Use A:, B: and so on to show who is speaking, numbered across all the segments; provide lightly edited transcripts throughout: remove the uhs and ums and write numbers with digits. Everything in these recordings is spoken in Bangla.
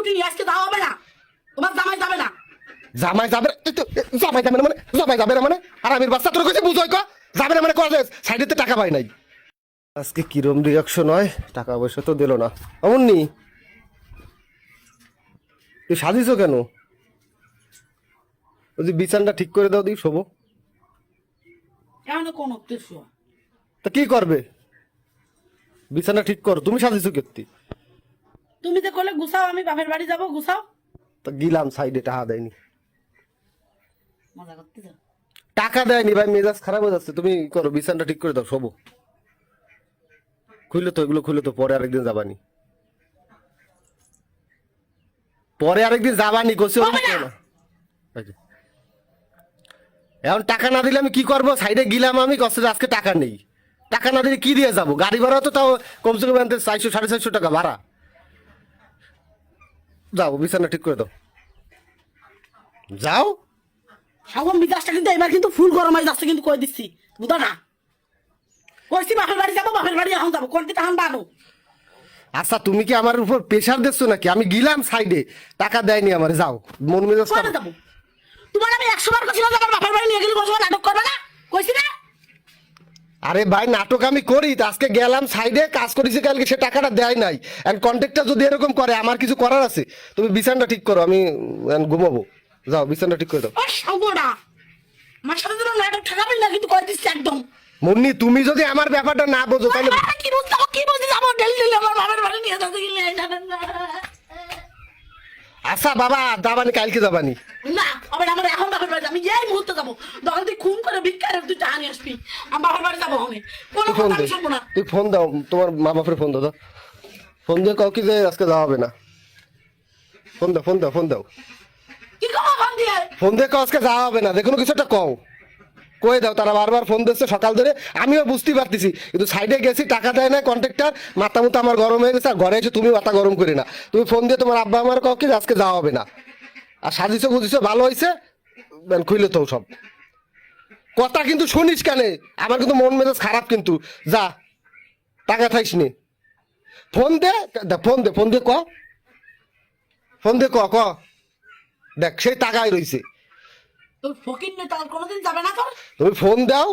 A: উঠিনি, আজকে যাওয়া হবে না। তোমার জামাই যাবে না।
B: জামাই যাবে জামাই যাবে না মানে জামাই যাবে না মানে আর আমির বাচ্চা তোর কাছে বুঝোই ক যাবে না মানে কলেজ সাইডেতে টাকা পাই নাই। আজকে কিরম রিয়াকশন হয়, টাকা পয়সা তো দিল না। অমনি তুই সাজিস কেন? যদি বিছানটা ঠিক করে দাও দি শোবো।
A: কেন কোন উদ্দেশ্য?
B: তা কি করবে? বিছানা ঠিক কর, তুমি সাজিছো কেত্তি?
A: তুমি তো করলে গুছাও, আমি বাপের বাড়ি যাবো, গুছাও।
B: তা গিলাম সাইডে, টাকা দেয়নি।
A: মজা করতে যাও।
B: টাকা দেয়নি ভাই, মেজাজ খারাপ হয়ে যাচ্ছে। তুমি করো, বিছানটা ঠিক করে দাও শোবো। খুললে তো এগুলো, খুলে তো পরে আরেকদিন যাবানি, পরে আরেকদিন যাবানি করছে না। এখন টাকা না দিলে আমি কি করবো? সাইডে গিলাম আমি, কষ্ট আজকে টাকা নেই। টাকা না দিলে কি দিয়ে যাবো? গাড়ি ভাড়া তো তাও কমসে কম 400 450 টাকা ভাড়া। যাও বিছানা ঠিক করে দাও, যাও।
A: সব মিজাজটা কিন্তু এবার কিন্তু ফুল গরম হয়ে যাচ্ছে, কিন্তু কই দিচ্ছি বুঝো না। কইছি বাপের বাড়ি যাবো, বাপের বাড়ি এখন যাবো, কোনটি তখন বানো।
B: আচ্ছা তুমি কি আমার উপর প্রেশার দিচ্ছ নাকি? আমি গিলাম সাইডে, টাকা দেয়নি আমার, যাও। মন মেজাজ
A: কোনে যাবো? তোমার আমি 100 বার কইছিলাম যে আমার বাপের বাড়ি নিয়ে গেলে বসবো, নাটক করবে না, কইছি না?
B: আরে ভাই নাটক আমি করি, তা আজকে গেলাম সাইডে, কাজ করেছি কালকে, সে টাকাটা দেয় নাই। এন্ড কন্ট্রাক্টটা যদি এরকম করে, আমার কিছু করার আছে? তুমি বিছানাটা ঠিক করো, আমি ঘুমাবো। যাও বিছানাটা ঠিক করে দাও।
A: ও সবড়া, আমার সাথে যেন নাটক ঠেকাবি না, কিন্তু কই দিচ্ছি একদম।
B: মুন্নি তুমি যদি আমার ব্যাপারটা না বোঝো তাহলে
A: কি বুঝতে কি বুঝতে যাবো? ডেলি আমার বাপের বাড়ি নিয়ে যাতে গেলে জানেন না।
B: আচ্ছা বাবা যাবানি, কালকে যাবানি।
A: না আবার আমার এখন বাপের বাড়ি, আমি এই মুহূর্তে যাবো। দোকান থেকে খুন করে ভিক্ষার তুই টাকা নিয়ে আসবি, আমি বাপের বাড়ি যাবো। আমি কোনো
B: ফোন
A: কথা
B: দে,
A: আমি শুনবো না।
B: তুই ফোন দাও, তোমার মা বাপের ফোন দাও। ফোন দিয়ে কাউ কি যে আজকে যাওয়া হবে না। ফোন দাও, ফোন দাও, ফোন দাও,
A: কি কমা ফোন দিয়ে?
B: ফোন দিয়ে কাউ আজকে যাওয়া হবে না, দেখুন কিছু একটা কও, কয়ে দাও। তারা বারবার ফোন দিচ্ছে সকাল ধরে, আমিও বুঝতে পারতেছি, কিন্তু সাইডে গেছি, টাকা দেয় না কন্ট্রাক্টর, মাথা মুথা আমার গরম হয়ে গেছে। আর ঘরে এসে তুমি মাথা গরম করি না, তুমি ফোন দিয়ে তোমার আব্বা আমার কাউকে আজকে যাওয়া হবে না। আর সাজিছো বুঝিছো ভালো হয়েছে, খুইলে তো সব কথা কিন্তু শুনিস কেন? আমার কিন্তু মন মেজাজ খারাপ, কিন্তু যা টাকা থাইস নি। ফোন দে, ফোন দে, ফোন দিয়ে ক, ফোন দিয়ে ক ক দেখ সেই টাকাই রইছে।
A: তোর ফকির নেই, তার কোনোদিন যাবে না তোর।
B: তুমি ফোন দাও,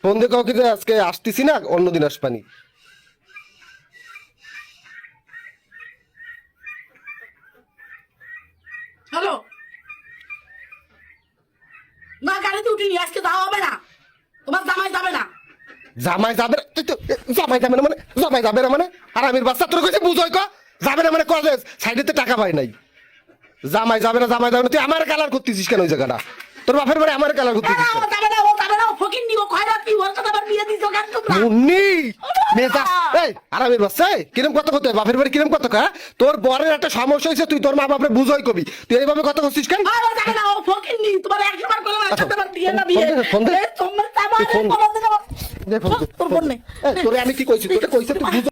B: ফোন দিয়ে কাউকে যে আজকে আসতেছি না, অন্যদিন আসবানি।
A: হ্যালো, না গাড়িতে উঠিনি, আজকে যাওয়া হবে না। তোমার জামাই যাবে না।
B: জামাই যাবে না? জামাই যাবে না মানে জামাই যাবে না মানে আর আমির বাচ্চা তোর কাছে বুঝোই ক যাবে না মানে কলেজ সাইডেতে টাকা পাই নাই। জামাই যাবে না, জামাই যাবে না, তুই আমার কালার করতেছিস কেন ওই জায়গাটা? তোর বাপের বাড়ি আমার কালার করতেছিস কেন?
A: ও যাবে না, ও যাবে না, ও ফকির নিব কয় রাত কি ওর কথা আবার বিয়ে দিছো কেন তোমরা?
B: মুন্নি মেজা এই আর আমির বাচ্চা কিরম কথা কত বাপের বাড়ি কিরম কথা কা? তোর বরের একটা সমস্যা হয়েছে, তুই তোর মা বাপরে বুঝোই কবি, তুই এইভাবে কথা করছিস কেন?
A: ও যাবে না, ও ফকির নি, তোমার 100 বার করলাম একটা আবার বিয়ে না বিয়ে।
B: ফোন দে,
A: এই তোমরা
B: ফোন দে,
A: জামাই
B: তোরে আমি কি কইছি, তোরে কইছে তুই বুঝ